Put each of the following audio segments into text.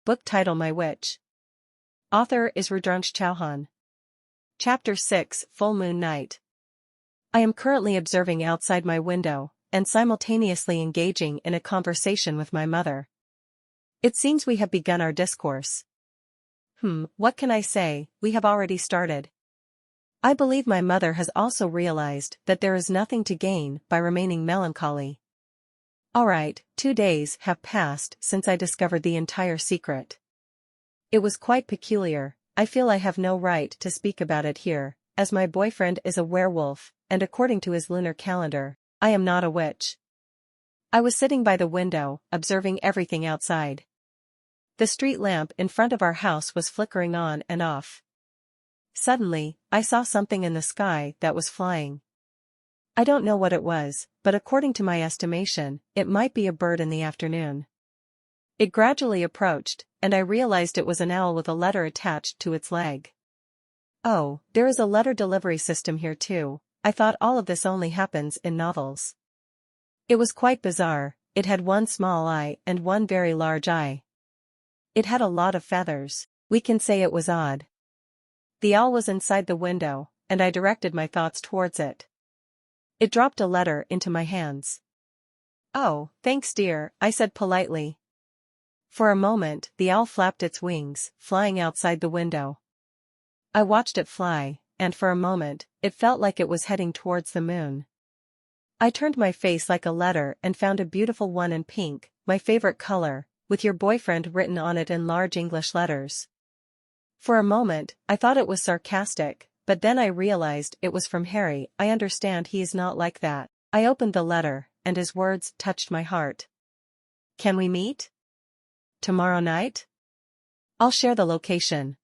Book title My Witch. Author is Rudransh Chauhan. Chapter 6 Full Moon Night. I am currently observing outside my window, and simultaneously engaging in a conversation with my mother. It seems we have begun our discourse. What can I say? We have already started. I believe my mother has also realized that there is nothing to gain by remaining melancholy. Alright, 2 days have passed since I discovered the entire secret. It was quite peculiar. I feel I have no right to speak about it here, as my boyfriend is a werewolf, and according to his lunar calendar, I am not a witch. I was sitting by the window, observing everything outside. The street lamp in front of our house was flickering on and off. Suddenly, I saw something in the sky that was flying. I don't know what it was, but according to my estimation, it might be a bird in the afternoon. It gradually approached, and I realized it was an owl with a letter attached to its leg. Oh, there is a letter delivery system here too. I thought all of this only happens in novels. It was quite bizarre. It had one small eye and one very large eye. It had a lot of feathers. We can say it was odd. The owl was inside the window, and I directed my thoughts towards it. It dropped a letter into my hands. "Oh, thanks dear," I said politely. For a moment, the owl flapped its wings, flying outside the window. I watched it fly, and for a moment, it felt like it was heading towards the moon. I turned my face like a letter and found a beautiful one in pink, my favorite color, with your boyfriend written on it in large English letters. For a moment, I thought it was sarcastic, but then I realized it was from Harry. I understand he is not like that. I opened the letter, and his words touched my heart. "Can we meet? Tomorrow night? I'll share the location.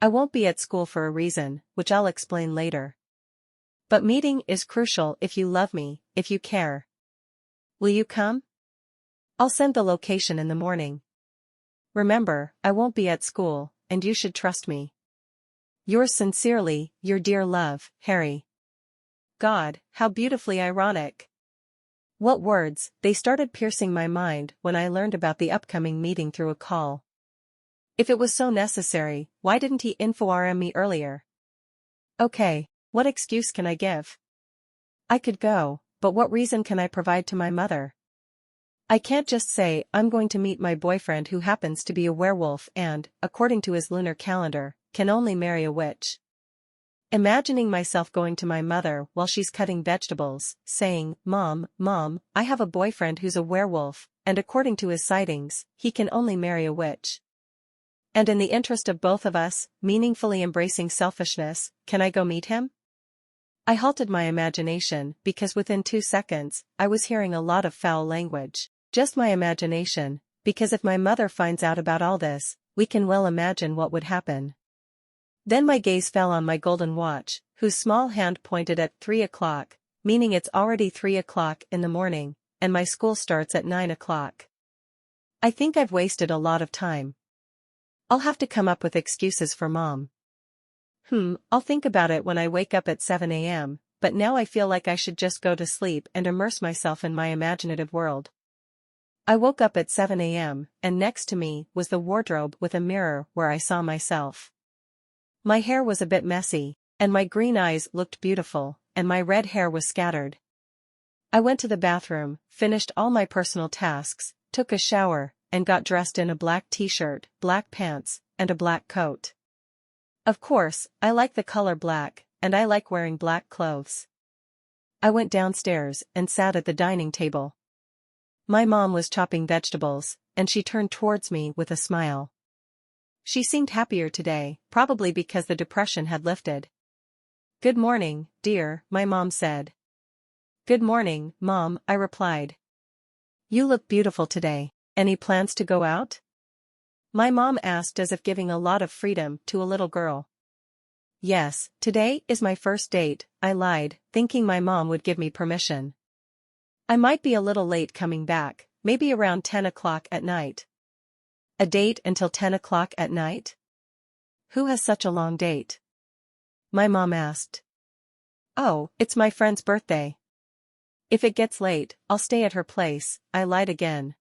I won't be at school for a reason, which I'll explain later. But meeting is crucial if you love me, if you care. Will you come? I'll send the location in the morning. Remember, I won't be at school, and you should trust me. Yours sincerely, your dear love, Harry." God, how beautifully ironic. What words, they started piercing my mind when I learned about the upcoming meeting through a call. If it was so necessary, why didn't he info-RM me earlier? Okay, what excuse can I give? I could go, but what reason can I provide to my mother? I can't just say I'm going to meet my boyfriend who happens to be a werewolf and, according to his lunar calendar, can only marry a witch. Imagining myself going to my mother while she's cutting vegetables, saying, Mom, I have a boyfriend who's a werewolf, and according to his sightings, he can only marry a witch. And in the interest of both of us, meaningfully embracing selfishness, can I go meet him? I halted my imagination because within 2 seconds, I was hearing a lot of foul language. Just my imagination, because if my mother finds out about all this, we can well imagine what would happen. Then my gaze fell on my golden watch, whose small hand pointed at 3 o'clock, meaning it's already 3 o'clock in the morning, and my school starts at 9 o'clock. I think I've wasted a lot of time. I'll have to come up with excuses for Mom. I'll think about it when I wake up at 7 a.m., but now I feel like I should just go to sleep and immerse myself in my imaginative world. I woke up at 7 a.m., and next to me was the wardrobe with a mirror where I saw myself. My hair was a bit messy, and my green eyes looked beautiful, and my red hair was scattered. I went to the bathroom, finished all my personal tasks, took a shower, and got dressed in a black t-shirt, black pants, and a black coat. Of course, I like the color black, and I like wearing black clothes. I went downstairs and sat at the dining table. My mom was chopping vegetables, and she turned towards me with a smile. She seemed happier today, probably because the depression had lifted. "Good morning, dear," my mom said. "Good morning, Mom," I replied. "You look beautiful today. Any plans to go out?" My mom asked as if giving a lot of freedom to a little girl. "Yes, today is my first date," I lied, thinking my mom would give me permission. "I might be a little late coming back, maybe around 10 o'clock at night." A date until 10 o'clock at night? Who has such a long date? My mom asked. "Oh, it's my friend's birthday. If it gets late, I'll stay at her place," I lied again.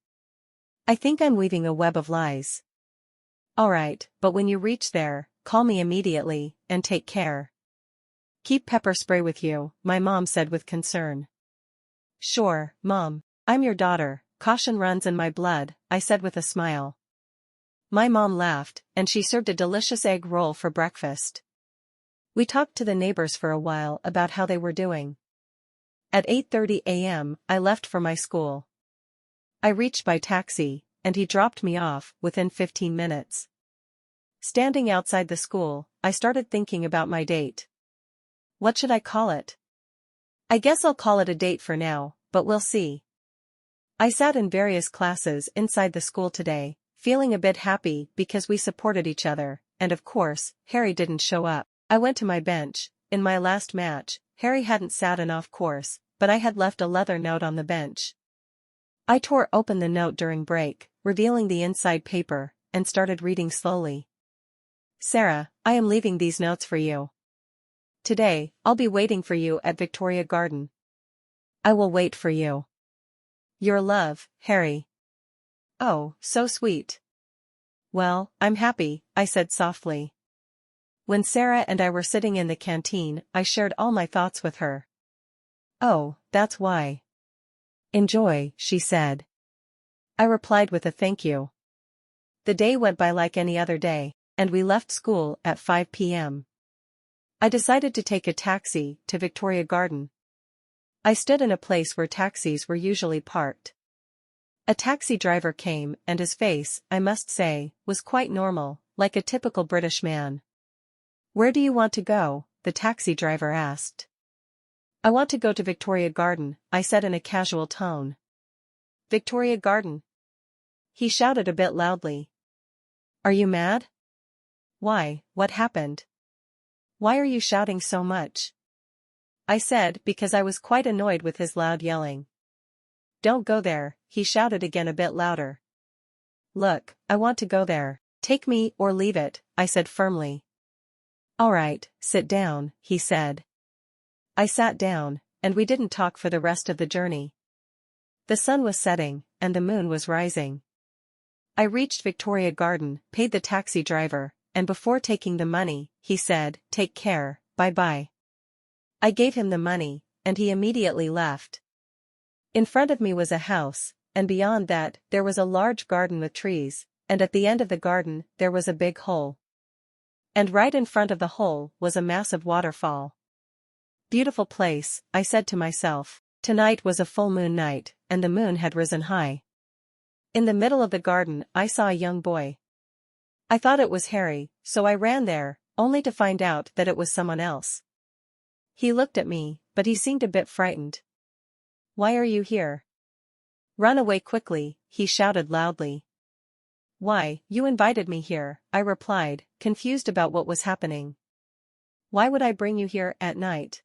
I think I'm weaving a web of lies. Alright, but when you reach there, call me immediately, and take care. Keep pepper spray with you, my mom said with concern. Sure, Mom. I'm your daughter, caution runs in my blood, I said with a smile. My mom laughed, and she served a delicious egg roll for breakfast. We talked to the neighbors for a while about how they were doing. At 8:30 a.m., I left for my school. I reached by taxi, and he dropped me off within 15 minutes. Standing outside the school, I started thinking about my date. What should I call it? I guess I'll call it a date for now, but we'll see. I sat in various classes inside the school today, feeling a bit happy because we supported each other, and of course, Harry didn't show up. I went to my bench. In my last match, Harry hadn't sat an off course, but I had left a leather note on the bench. I tore open the note during break, revealing the inside paper, and started reading slowly. Sarah, I am leaving these notes for you. Today, I'll be waiting for you at Victoria Garden. I will wait for you. Your love, Harry. Oh, so sweet. Well, I'm happy, I said softly. When Sarah and I were sitting in the canteen, I shared all my thoughts with her. Oh, that's why. Enjoy, she said. I replied with a thank you. The day went by like any other day, and we left school at 5 p.m. I decided to take a taxi to Victoria Garden. I stood in a place where taxis were usually parked. A taxi driver came and his face, I must say, was quite normal, like a typical British man. Where do you want to go? The taxi driver asked. I want to go to Victoria Garden, I said in a casual tone. Victoria Garden? He shouted a bit loudly. Are you mad? Why, what happened? Why are you shouting so much? I said because I was quite annoyed with his loud yelling. Don't go there, he shouted again a bit louder. Look, I want to go there. Take me or leave it, I said firmly. All right, sit down, he said. I sat down, and we didn't talk for the rest of the journey. The sun was setting, and the moon was rising. I reached Victoria Garden, paid the taxi driver, and before taking the money, he said, "Take care, bye-bye." I gave him the money, and he immediately left. In front of me was a house, and beyond that, there was a large garden with trees, and at the end of the garden, there was a big hole. And right in front of the hole was a massive waterfall. Beautiful place, I said to myself. Tonight was a full moon night, and the moon had risen high. In the middle of the garden, I saw a young boy. I thought it was Harry, so I ran there, only to find out that it was someone else. He looked at me, but he seemed a bit frightened. Why are you here? Run away quickly, he shouted loudly. Why, you invited me here, I replied, confused about what was happening. Why would I bring you here at night?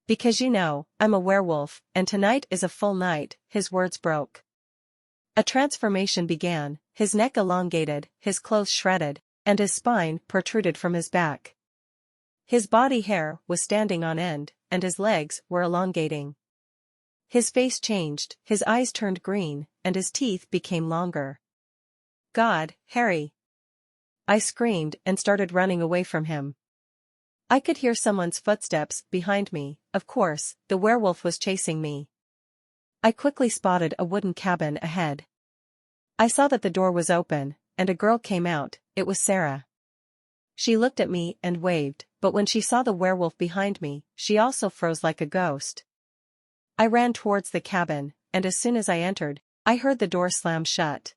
Because you know, I'm a werewolf, and tonight is a full night, his words broke. A transformation began, his neck elongated, his clothes shredded, and his spine protruded from his back. His body hair was standing on end, and his legs were elongating. His face changed, his eyes turned green, and his teeth became longer. God, Harry! I screamed and started running away from him. I could hear someone's footsteps behind me. Of course, the werewolf was chasing me. I quickly spotted a wooden cabin ahead. I saw that the door was open, and a girl came out. It was Sarah. She looked at me and waved, but when she saw the werewolf behind me, she also froze like a ghost. I ran towards the cabin, and as soon as I entered, I heard the door slam shut.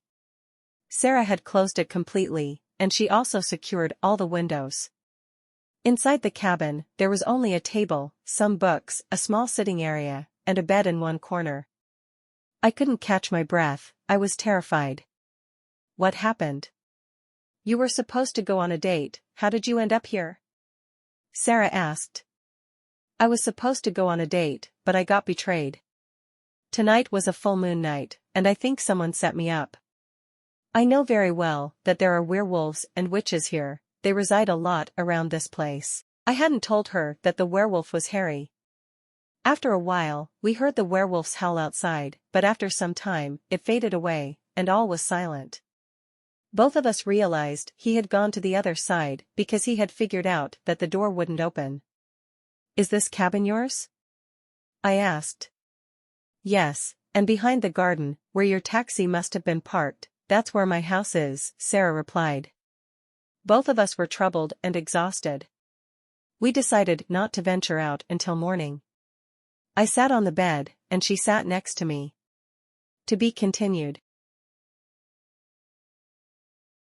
Sarah had closed it completely, and she also secured all the windows. Inside the cabin, there was only a table, some books, a small sitting area, and a bed in one corner. I couldn't catch my breath, I was terrified. What happened? You were supposed to go on a date, how did you end up here? Sarah asked. I was supposed to go on a date, but I got betrayed. Tonight was a full moon night, and I think someone set me up. I know very well that there are werewolves and witches here, they reside a lot around this place. I hadn't told her that the werewolf was Harry. After a while, we heard the werewolf's howl outside, but after some time, it faded away, and all was silent. Both of us realized he had gone to the other side because he had figured out that the door wouldn't open. "Is this cabin yours?" I asked. "Yes, and behind the garden, where your taxi must have been parked, that's where my house is," Sarah replied. Both of us were troubled and exhausted. We decided not to venture out until morning. I sat on the bed, and she sat next to me. To be continued.